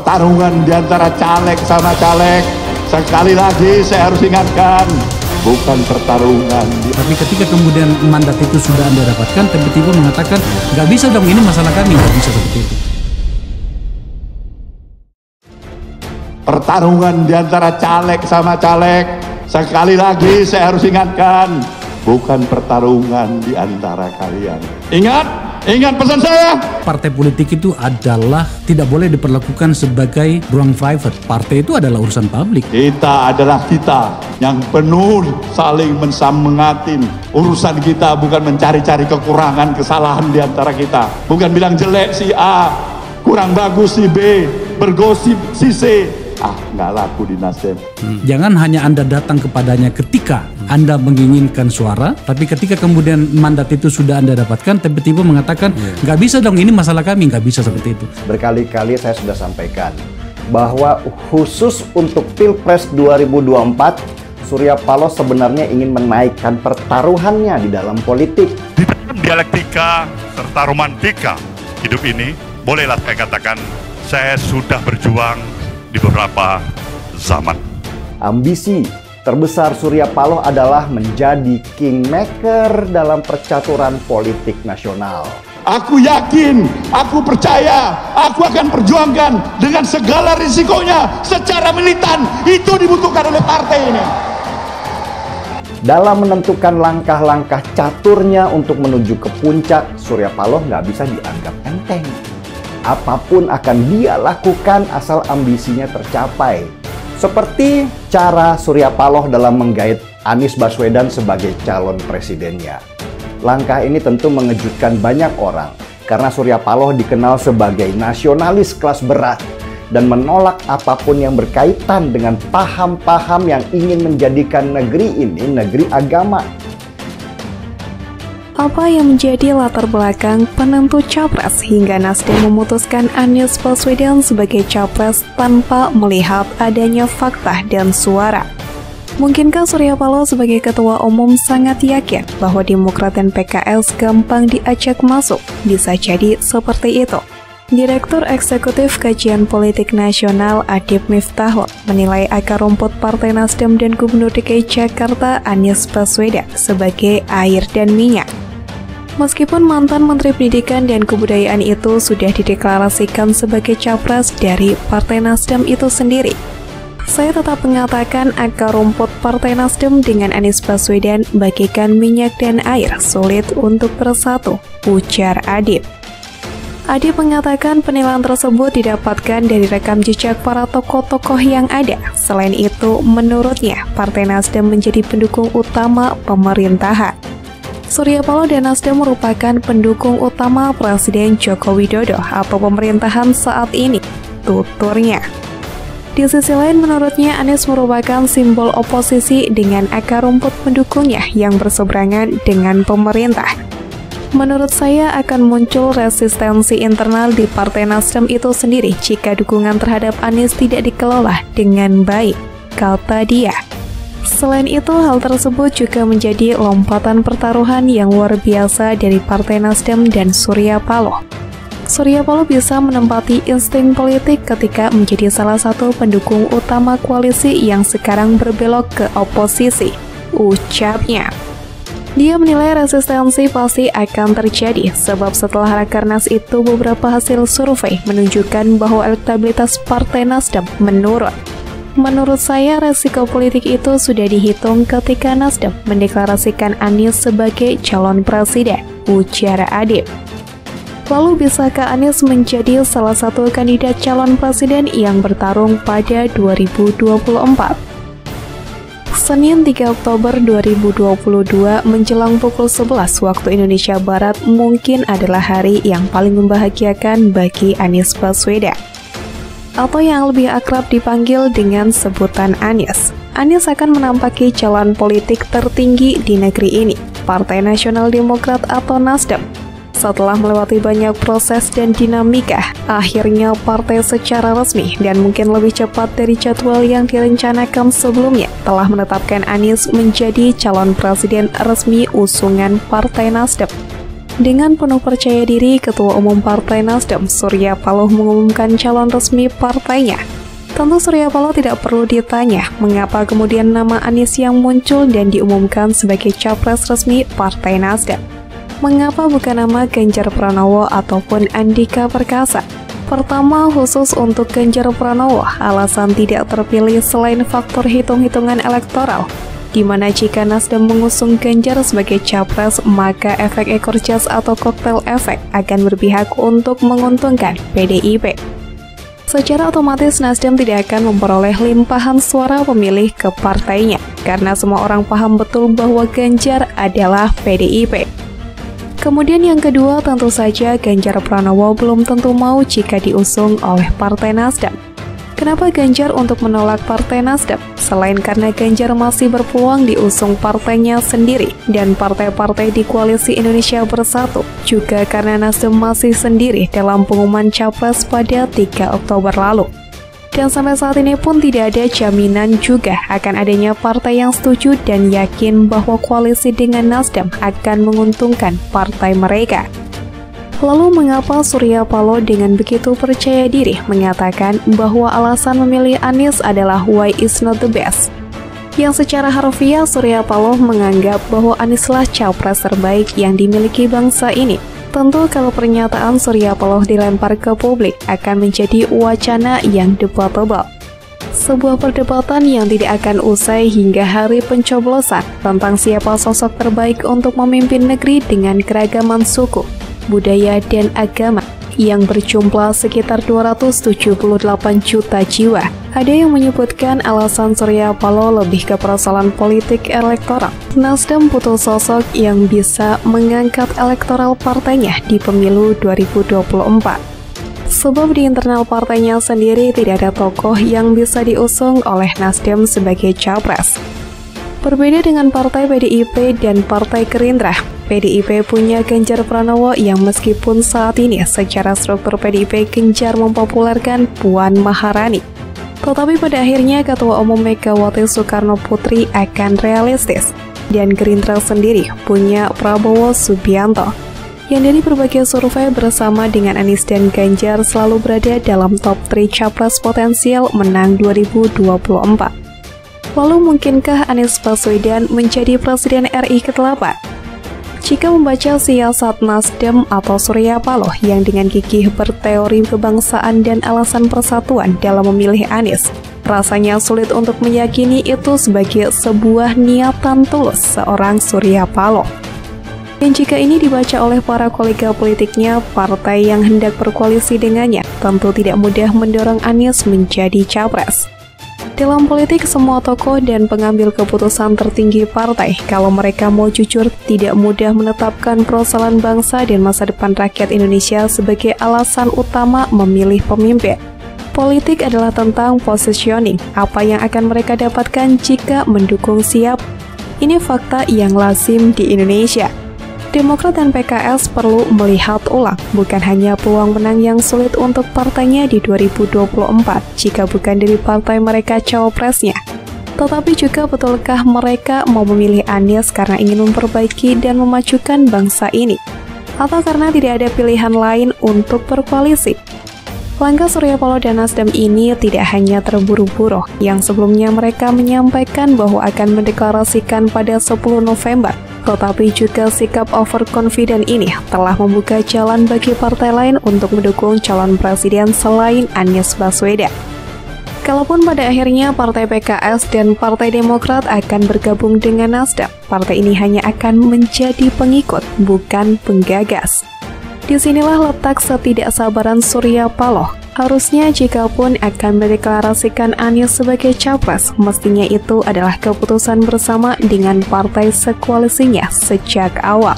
Pertarungan di antara caleg sama caleg, sekali lagi saya harus ingatkan, bukan pertarungan. Tapi ketika kemudian mandat itu sudah Anda dapatkan, tiba-tiba mengatakan, nggak bisa dong, ini masalah kami, nggak bisa seperti itu. Pertarungan di antara caleg sama caleg, sekali lagi saya harus ingatkan, bukan pertarungan di antara kalian. Ingat pesan saya. Partai politik itu adalah tidak boleh diperlakukan sebagai ruang private. Partai itu adalah urusan publik. Kita adalah kita yang penuh saling mensamengatin. Urusan kita bukan mencari-cari kekurangan, kesalahan di antara kita. Bukan bilang jelek si A, kurang bagus si B, bergosip si C. Nggak laku di Nasdem. Jangan hanya Anda datang kepadanya ketika Anda menginginkan suara, tapi ketika kemudian mandat itu sudah Anda dapatkan, tiba-tiba mengatakan, nggak bisa dong, ini masalah kami, nggak bisa seperti itu. Berkali-kali saya sudah sampaikan bahwa khusus untuk Pilpres 2024, Surya Paloh sebenarnya ingin menaikkan pertaruhannya di dalam politik. Di dalam dialektika serta romantika hidup ini, bolehlah saya katakan, saya sudah berjuang di beberapa zaman. Ambisi terbesar Surya Paloh adalah menjadi kingmaker dalam percaturan politik nasional. Aku yakin, aku percaya, aku akan perjuangkan dengan segala risikonya secara militan. Itu dibutuhkan oleh partai ini. Dalam menentukan langkah-langkah caturnya untuk menuju ke puncak, Surya Paloh nggak bisa dianggap enteng. Apapun akan dia lakukan asal ambisinya tercapai. Seperti cara Surya Paloh dalam menggait Anies Baswedan sebagai calon presidennya. Langkah ini tentu mengejutkan banyak orang karena Surya Paloh dikenal sebagai nasionalis kelas berat dan menolak apapun yang berkaitan dengan paham-paham yang ingin menjadikan negeri ini negeri agama. Apa yang menjadi latar belakang penentu capres hingga Nasdem memutuskan Anies Baswedan sebagai capres tanpa melihat adanya fakta dan suara? Mungkinkah Surya Paloh sebagai ketua umum sangat yakin bahwa Demokrat dan PKS gampang diajak masuk? Bisa jadi seperti itu. Direktur Eksekutif Kajian Politik Nasional Adib Miftahul menilai akar rumput Partai Nasdem dan Gubernur DKI Jakarta Anies Baswedan sebagai air dan minyak. Meskipun mantan Menteri Pendidikan dan Kebudayaan itu sudah dideklarasikan sebagai capres dari Partai Nasdem itu sendiri, saya tetap mengatakan akar rumput Partai Nasdem dengan Anies Baswedan bagaikan minyak dan air, sulit untuk bersatu, ujar Adib. Adib mengatakan penilaian tersebut didapatkan dari rekam jejak para tokoh-tokoh yang ada. Selain itu, menurutnya, Partai Nasdem menjadi pendukung utama pemerintahan. Surya Paloh dan Nasdem merupakan pendukung utama Presiden Joko Widodo atau pemerintahan saat ini, tuturnya. Di sisi lain, menurutnya Anies merupakan simbol oposisi dengan akar rumput pendukungnya yang berseberangan dengan pemerintah. Menurut saya akan muncul resistensi internal di Partai Nasdem itu sendiri jika dukungan terhadap Anies tidak dikelola dengan baik, kata dia. Selain itu, hal tersebut juga menjadi lompatan pertaruhan yang luar biasa dari Partai Nasdem dan Surya Paloh. Surya Paloh bisa menempati insting politik ketika menjadi salah satu pendukung utama koalisi yang sekarang berbelok ke oposisi, ucapnya. Dia menilai resistensi pasti akan terjadi sebab setelah Rakernas itu beberapa hasil survei menunjukkan bahwa elektabilitas Partai Nasdem menurun. Menurut saya, resiko politik itu sudah dihitung ketika Nasdem mendeklarasikan Anies sebagai calon presiden, ujar Adib. Lalu bisakah Anies menjadi salah satu kandidat calon presiden yang bertarung pada 2024? Senin 3 Oktober 2022 menjelang pukul 11 waktu Indonesia Barat mungkin adalah hari yang paling membahagiakan bagi Anies Baswedan, atau yang lebih akrab dipanggil dengan sebutan Anies. Anies akan menampaki jalan politik tertinggi di negeri ini, Partai Nasional Demokrat atau Nasdem. Setelah melewati banyak proses dan dinamika, akhirnya partai secara resmi dan mungkin lebih cepat dari jadwal yang direncanakan sebelumnya telah menetapkan Anies menjadi calon presiden resmi usungan Partai Nasdem. Dengan penuh percaya diri, Ketua Umum Partai Nasdem Surya Paloh mengumumkan calon resmi partainya. Tentu Surya Paloh tidak perlu ditanya mengapa kemudian nama Anies yang muncul dan diumumkan sebagai capres resmi Partai Nasdem. Mengapa bukan nama Ganjar Pranowo ataupun Andika Perkasa? Pertama, khusus untuk Ganjar Pranowo, alasan tidak terpilih selain faktor hitung-hitungan elektoral, di mana jika Nasdem mengusung Ganjar sebagai capres, maka efek ekor jas atau koktail efek akan berpihak untuk menguntungkan PDIP. Secara otomatis Nasdem tidak akan memperoleh limpahan suara pemilih ke partainya, karena semua orang paham betul bahwa Ganjar adalah PDIP. Kemudian yang kedua, tentu saja Ganjar Pranowo belum tentu mau jika diusung oleh Partai Nasdem. Kenapa Ganjar untuk menolak Partai Nasdem? Selain karena Ganjar masih berpeluang diusung partainya sendiri dan partai-partai di Koalisi Indonesia Bersatu, juga karena Nasdem masih sendiri dalam pengumuman capres pada 3 Oktober lalu. Dan sampai saat ini pun tidak ada jaminan juga akan adanya partai yang setuju dan yakin bahwa koalisi dengan Nasdem akan menguntungkan partai mereka. Lalu mengapa Surya Paloh dengan begitu percaya diri mengatakan bahwa alasan memilih Anies adalah why is not the best? Yang secara harfiah Surya Paloh menganggap bahwa Anieslah capres terbaik yang dimiliki bangsa ini. Tentu kalau pernyataan Surya Paloh dilempar ke publik akan menjadi wacana yang debatable. Sebuah perdebatan yang tidak akan usai hingga hari pencoblosan tentang siapa sosok terbaik untuk memimpin negeri dengan keragaman suku, budaya, dan agama yang berjumlah sekitar 278 juta jiwa. Ada yang menyebutkan alasan Surya Paloh lebih ke persoalan politik elektoral. Nasdem butuh sosok yang bisa mengangkat elektoral partainya di pemilu 2024. Sebab di internal partainya sendiri tidak ada tokoh yang bisa diusung oleh Nasdem sebagai capres. Berbeda dengan partai PDIP dan partai Gerindra, PDIP punya Ganjar Pranowo yang meskipun saat ini secara struktur PDIP gencar mempopulerkan Puan Maharani. Tetapi pada akhirnya Ketua Umum Megawati Soekarno Putri akan realistis, dan Gerindra sendiri punya Prabowo Subianto, yang dari berbagai survei bersama dengan Anies dan Ganjar selalu berada dalam top 3 capres potensial menang 2024. Lalu mungkinkah Anies Baswedan menjadi Presiden RI ke-8? Jika membaca siasat Nasdem atau Surya Paloh yang dengan gigih berteori kebangsaan dan alasan persatuan dalam memilih Anies, rasanya sulit untuk meyakini itu sebagai sebuah niatan tulus seorang Surya Paloh. Dan jika ini dibaca oleh para kolega politiknya, partai yang hendak berkoalisi dengannya tentu tidak mudah mendorong Anies menjadi capres. Dalam politik, semua tokoh dan pengambil keputusan tertinggi partai, kalau mereka mau jujur, tidak mudah menetapkan persoalan bangsa dan masa depan rakyat Indonesia sebagai alasan utama memilih pemimpin. Politik adalah tentang positioning, apa yang akan mereka dapatkan jika mendukung siap. Ini fakta yang lazim di Indonesia. Demokrat dan PKS perlu melihat ulang, bukan hanya peluang menang yang sulit untuk partainya di 2024 jika bukan dari partai mereka cawapresnya, tetapi juga betulkah mereka mau memilih Anies karena ingin memperbaiki dan memajukan bangsa ini, atau karena tidak ada pilihan lain untuk berkoalisi. Langkah Surya Paloh dan Nasdem ini tidak hanya terburu-buru, yang sebelumnya mereka menyampaikan bahwa akan mendeklarasikan pada 10 November, tetapi juga sikap overconfident ini telah membuka jalan bagi partai lain untuk mendukung calon presiden selain Anies Baswedan. Kalaupun pada akhirnya Partai PKS dan Partai Demokrat akan bergabung dengan Nasdem, partai ini hanya akan menjadi pengikut, bukan penggagas. Disinilah letak ketidaksabaran Surya Paloh. Harusnya jikapun akan mendeklarasikan Anies sebagai capres, mestinya itu adalah keputusan bersama dengan partai sekoalisinya sejak awal.